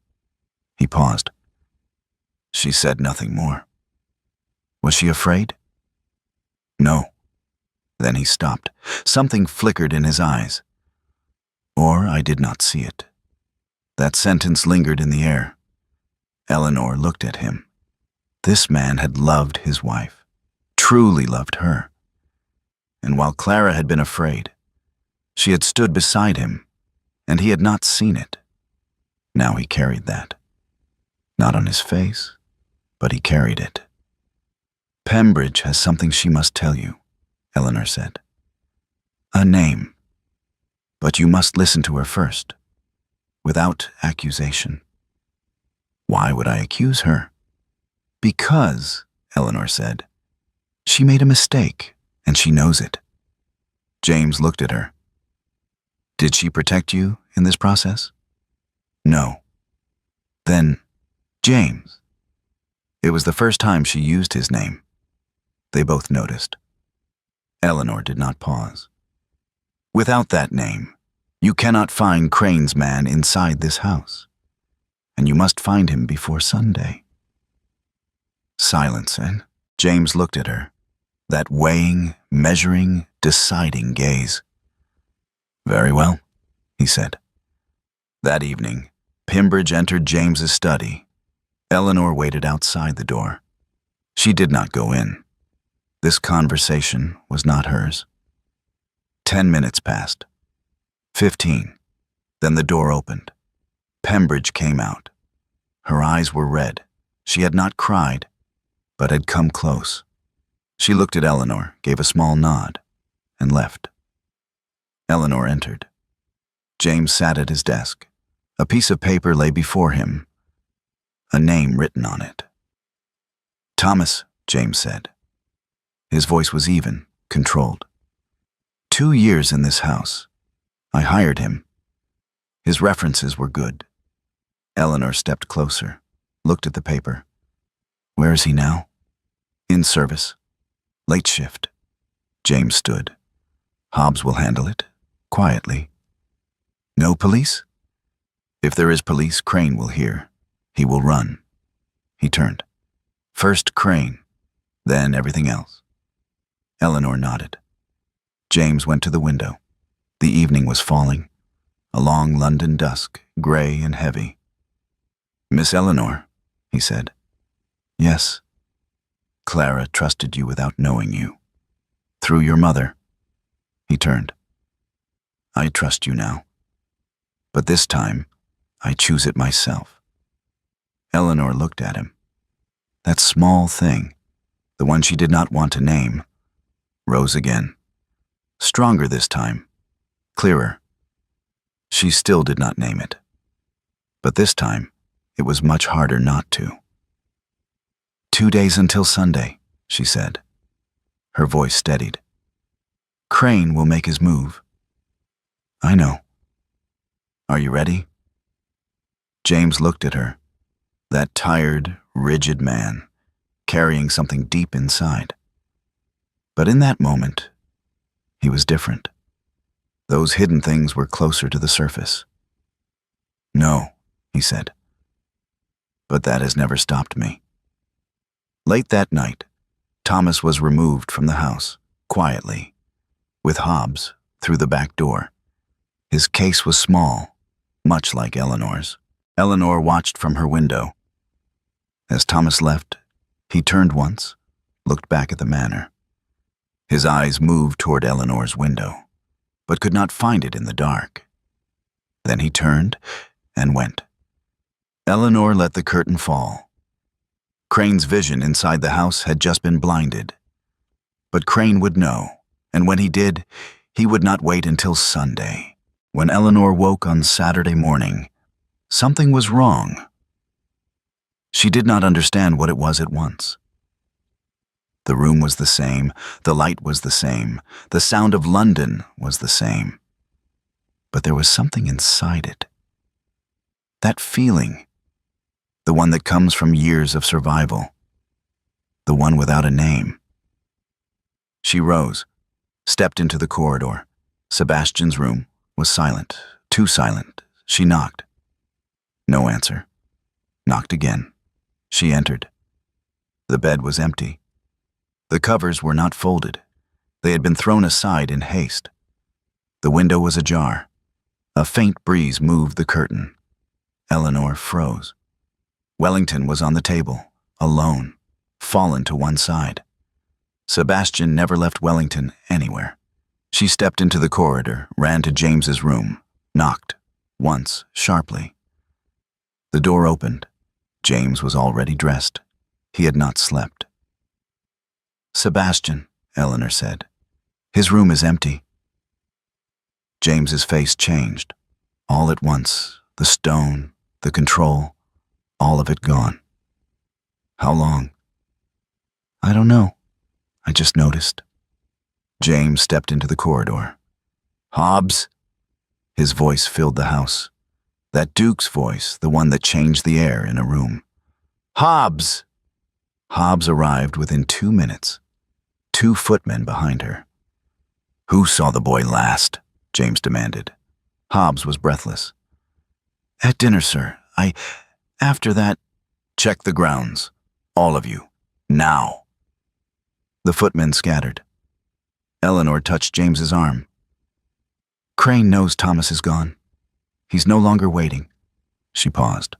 He paused. "She said nothing more." "Was she afraid?" No. Then he stopped. Something flickered in his eyes. Or I did not see it. That sentence lingered in the air. Eleanor looked at him. This man had loved his wife, truly loved her. And while Clara had been afraid, she had stood beside him, and he had not seen it. Now he carried that. Not on his face, but he carried it. Pembridge has something she must tell you, Eleanor said. A name. But you must listen to her first, without accusation. Why would I accuse her? Because, Eleanor said, she made a mistake, and she knows it. James looked at her. Did she protect you in this process? No. Then, James. It was the first time she used his name. They both noticed. Eleanor did not pause. Without that name, you cannot find Crane's man inside this house, and you must find him before Sunday. Silence, and James looked at her, that weighing, measuring, deciding gaze. Very well, he said. That evening, Pembridge entered James's study. Eleanor waited outside the door. She did not go in. This conversation was not hers. 10 minutes passed. 15. Then the door opened. Pembridge came out. Her eyes were red. She had not cried, but had come close. She looked at Eleanor, gave a small nod, and left. Eleanor entered. James sat at his desk. A piece of paper lay before him, a name written on it. Thomas, James said. His voice was even, controlled. 2 years in this house. I hired him. His references were good. Eleanor stepped closer, looked at the paper. Where is he now? In service. Late shift. James stood. Hobbs will handle it, quietly. No police? If there is police, Crane will hear. He will run. He turned. First Crane, then everything else. Eleanor nodded. James went to the window. The evening was falling. A long London dusk, gray and heavy. Miss Eleanor, he said. Yes. Clara trusted you without knowing you. Through your mother. He turned. I trust you now. But this time, I choose it myself. Eleanor looked at him. That small thing, the one she did not want to name, rose again. Stronger this time, clearer. She still did not name it. But this time, it was much harder not to. 2 days until Sunday, she said. Her voice steadied. Crane will make his move. I know. Are you ready? James looked at her, that tired, rigid man, carrying something deep inside. But in that moment, he was different. Those hidden things were closer to the surface. No, he said. But that has never stopped me. Late that night, Thomas was removed from the house, quietly, with Hobbs through the back door. His case was small, much like Eleanor's. Eleanor watched from her window. As Thomas left, he turned once, looked back at the manor. His eyes moved toward Eleanor's window, but could not find it in the dark. Then he turned and went. Eleanor let the curtain fall. Crane's vision inside the house had just been blinded. But Crane would know, and when he did, he would not wait until Sunday. When Eleanor woke on Saturday morning, something was wrong. She did not understand what it was at once. The room was the same, the light was the same, the sound of London was the same. But there was something inside it. That feeling, the one that comes from years of survival, the one without a name. She rose, stepped into the corridor. Sebastian's room was silent, too silent. She knocked. No answer. Knocked again. She entered. The bed was empty. The covers were not folded, They had been thrown aside in haste. The window was ajar. A faint breeze moved the curtain. Eleanor froze. Wellington was on the table, alone, fallen to one side. Sebastian never left Wellington anywhere. She stepped into the corridor, ran to James's room, knocked, once, sharply. The door opened. James was already dressed. He had not slept. "Sebastian," Eleanor said. "His room is empty." James's face changed. All at once, the stone, the control, all of it gone. "How long?" "I don't know. I just noticed." James stepped into the corridor. "Hobbs!" His voice filled the house. That Duke's voice, the one that changed the air in a room. "Hobbs!" Hobbs arrived within 2 minutes. 2 footmen behind her. "Who saw the boy last?" James demanded. Hobbs was breathless. "At dinner, sir. After that—" "Check the grounds. All of you. Now." The footmen scattered. Eleanor touched James's arm. "Crane knows Thomas is gone. He's no longer waiting." She paused.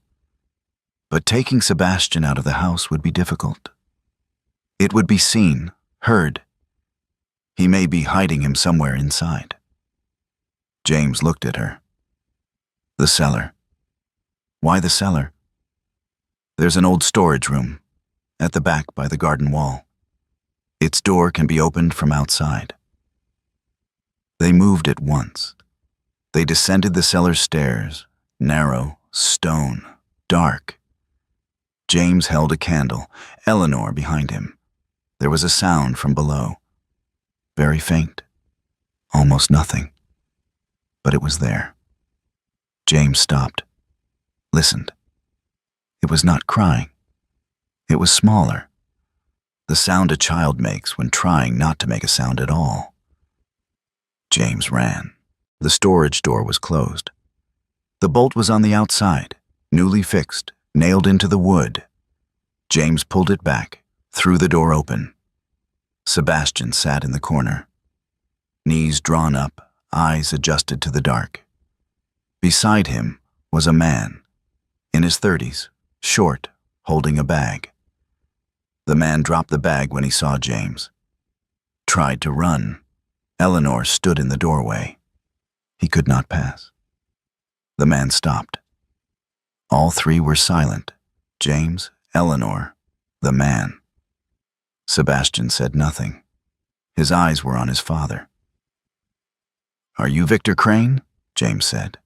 "But taking Sebastian out of the house would be difficult. It would be seen, heard. He may be hiding him somewhere inside." James looked at her. "The cellar." "Why the cellar?" "There's an old storage room, at the back by the garden wall. Its door can be opened from outside." They moved at once. They descended the cellar stairs, narrow, stone, dark. James held a candle, Eleanor behind him. There was a sound from below. Very faint. Almost nothing. But it was there. James stopped. Listened. It was not crying. It was smaller. The sound a child makes when trying not to make a sound at all. James ran. The storage door was closed. The bolt was on the outside, newly fixed, nailed into the wood. James pulled it back, threw the door open. Sebastian sat in the corner. Knees drawn up, eyes adjusted to the dark. Beside him was a man, in his 30s, short, holding a bag. The man dropped the bag when he saw James. Tried to run. Eleanor stood in the doorway. He could not pass. The man stopped. All 3 were silent. James, Eleanor, the man. Sebastian said nothing. His eyes were on his father. "Are you Victor Crane?" James said.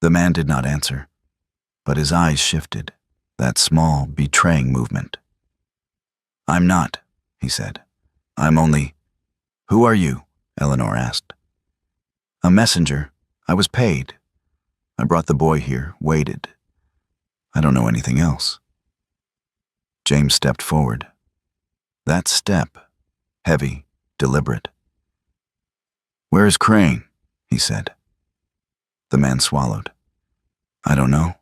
The man did not answer, but his eyes shifted, that small, betraying movement. "I'm not," he said. "I'm only—" "Who are you?" Eleanor asked. "A messenger. I was paid. I brought the boy here, waited. I don't know anything else." James stepped forward. That step, heavy, deliberate. "Where is Crane?" he said. The man swallowed. "I don't know.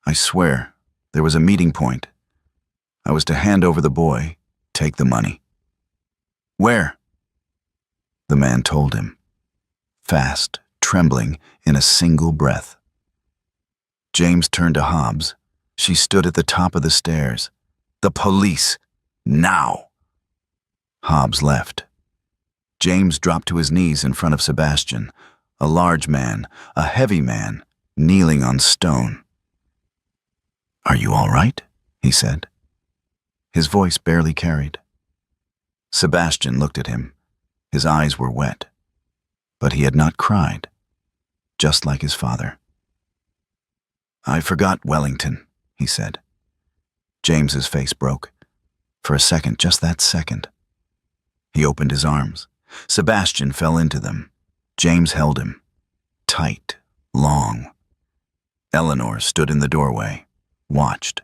I swear, there was a meeting point. I was to hand over the boy, take the money." "Where?" The man told him. Fast, trembling, in a single breath. James turned to Hobbs. She stood at the top of the stairs. "The police! Now!" Hobbs left. James dropped to his knees in front of Sebastian, a large man, a heavy man, kneeling on stone. "Are you all right?" he said. His voice barely carried. Sebastian looked at him. His eyes were wet. But he had not cried, just like his father. "I forgot Wellington," he said. James's face broke. For a second, just that second. He opened his arms. Sebastian fell into them. James held him. Tight, long. Eleanor stood in the doorway, watched.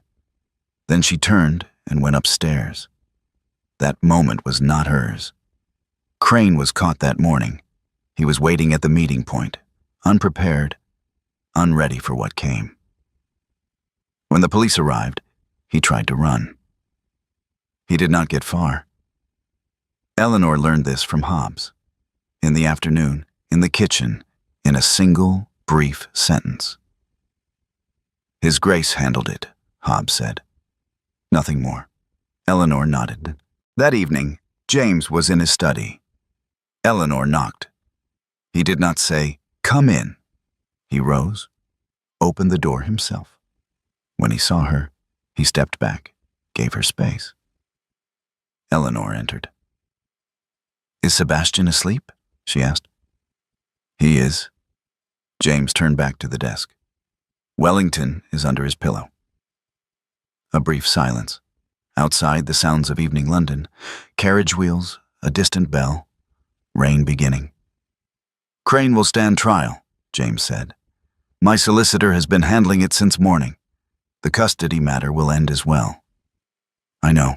Then she turned and went upstairs. That moment was not hers. Crane was caught that morning. He was waiting at the meeting point, unprepared, unready for what came. When the police arrived, he tried to run. He did not get far. Eleanor learned this from Hobbs. In the afternoon, in the kitchen, in a single, brief sentence. His Grace handled it, Hobbs said. Nothing more. Eleanor nodded. That evening, James was in his study. Eleanor knocked. He did not say, "Come in." He rose, opened the door himself. When he saw her, he stepped back, gave her space. Eleanor entered. "Is Sebastian asleep?" she asked. "He is." James turned back to the desk. "Wellington is under his pillow." A brief silence. Outside, the sounds of evening London, carriage wheels, a distant bell, rain beginning. "Crane will stand trial," James said. "My solicitor has been handling it since morning. The custody matter will end as well." "I know."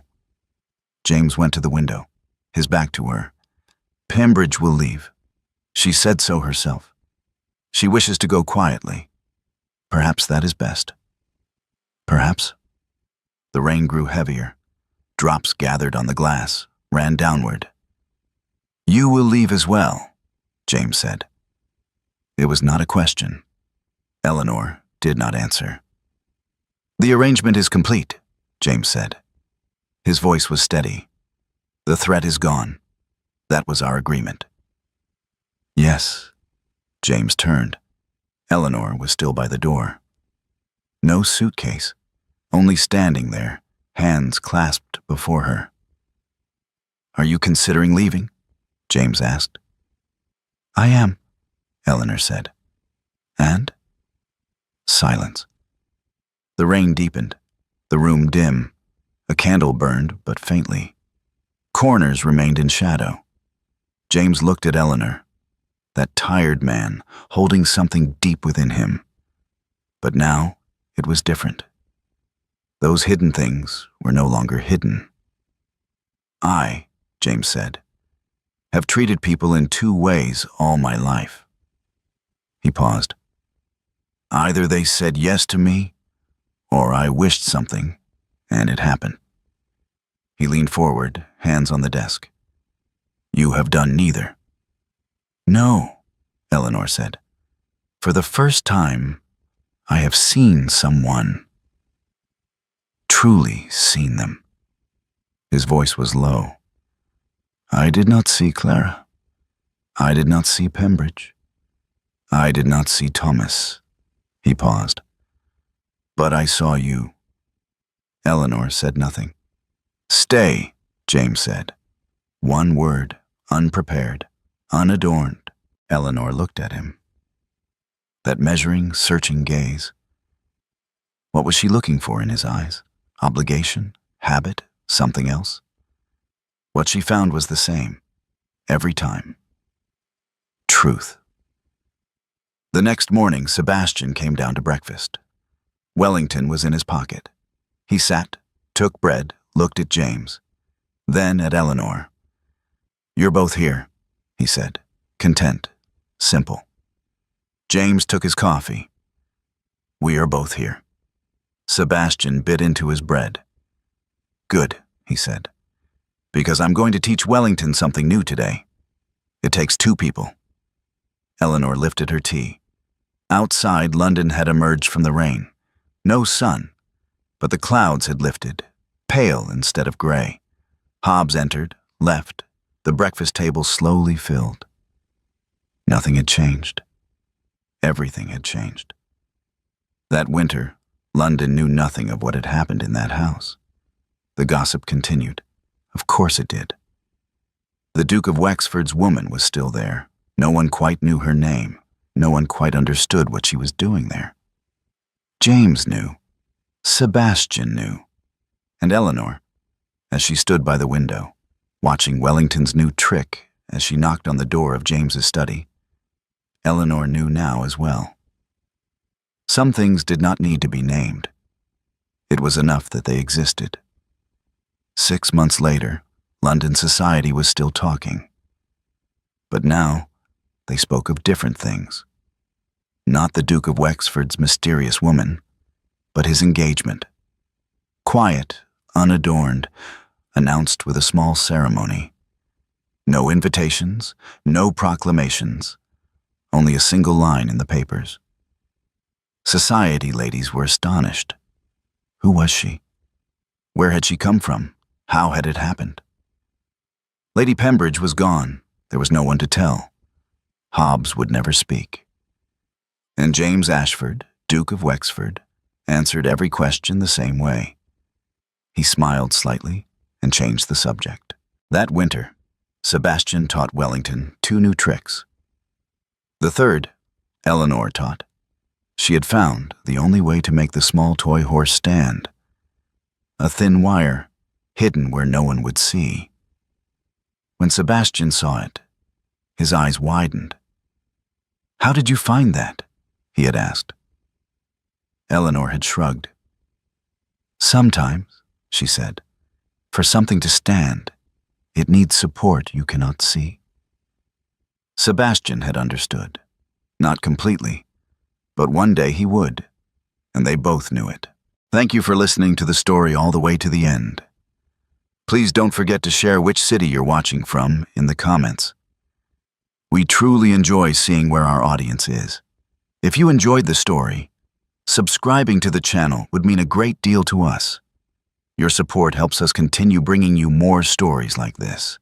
James went to the window, his back to her. "Pembridge will leave. She said so herself. She wishes to go quietly. Perhaps that is best." "Perhaps." The rain grew heavier. Drops gathered on the glass, ran downward. "You will leave as well," James said. It was not a question. Eleanor did not answer. "The arrangement is complete," James said. His voice was steady. "The threat is gone. That was our agreement." "Yes." James turned. Eleanor was still by the door. No suitcase, only standing there, hands clasped before her. "Are you considering leaving?" James asked. "I am," Eleanor said. "And?" Silence. The rain deepened, the room dim. A candle burned, but faintly. Corners remained in shadow. James looked at Eleanor, that tired man, holding something deep within him. But now it was different. Those hidden things were no longer hidden. "I," James said, "have treated people in two ways all my life." He paused. "Either they said yes to me, or I wished something, and it happened." He leaned forward, hands on the desk. "You have done neither." "No," Eleanor said. "For the first time, I have seen someone. Truly seen them." His voice was low. "I did not see Clara. I did not see Pembridge. I did not see Thomas." He paused. "But I saw you." Eleanor said nothing. "Stay," James said. One word, unprepared, unadorned. Eleanor looked at him. That measuring, searching gaze. What was she looking for in his eyes? Obligation? Habit? Something else? What she found was the same, every time. Truth. The next morning, Sebastian came down to breakfast. Wellington was in his pocket. He sat, took bread, looked at James, then at Eleanor. "You're both here," he said, content, simple. James took his coffee. "We are both here." Sebastian bit into his bread. "Good," he said, "because I'm going to teach Wellington something new today. It takes two people." Eleanor lifted her tea. Outside, London had emerged from the rain. No sun, but the clouds had lifted, pale instead of gray. Hobbs entered, left. The breakfast table slowly filled. Nothing had changed. Everything had changed. That winter, London knew nothing of what had happened in that house. The gossip continued. Of course it did. The Duke of Wexford's woman was still there. No one quite knew her name. No one quite understood what she was doing there. James knew. Sebastian knew. And Eleanor, as she stood by the window, watching Wellington's new trick as she knocked on the door of James's study, Eleanor knew now as well. Some things did not need to be named. It was enough that they existed. 6 months later, London society was still talking. But now, they spoke of different things. Not the Duke of Wexford's mysterious woman, but his engagement. Quiet, unadorned, announced with a small ceremony. No invitations, no proclamations, only a single line in the papers. Society ladies were astonished. Who was she? Where had she come from? How had it happened? Lady Pembridge was gone. There was no one to tell. Hobbs would never speak. And James Ashford, Duke of Wexford, answered every question the same way. He smiled slightly and changed the subject. That winter, Sebastian taught Wellington 2 new tricks. The third, Eleanor taught. She had found the only way to make the small toy horse stand. A thin wire, hidden where no one would see. When Sebastian saw it, his eyes widened. "How did you find that?" he had asked. Eleanor had shrugged. "Sometimes," she said, "for something to stand, it needs support you cannot see." Sebastian had understood. Not completely, but one day he would, and they both knew it. Thank you for listening to the story all the way to the end. Please don't forget to share which city you're watching from in the comments. We truly enjoy seeing where our audience is. If you enjoyed the story, subscribing to the channel would mean a great deal to us. Your support helps us continue bringing you more stories like this.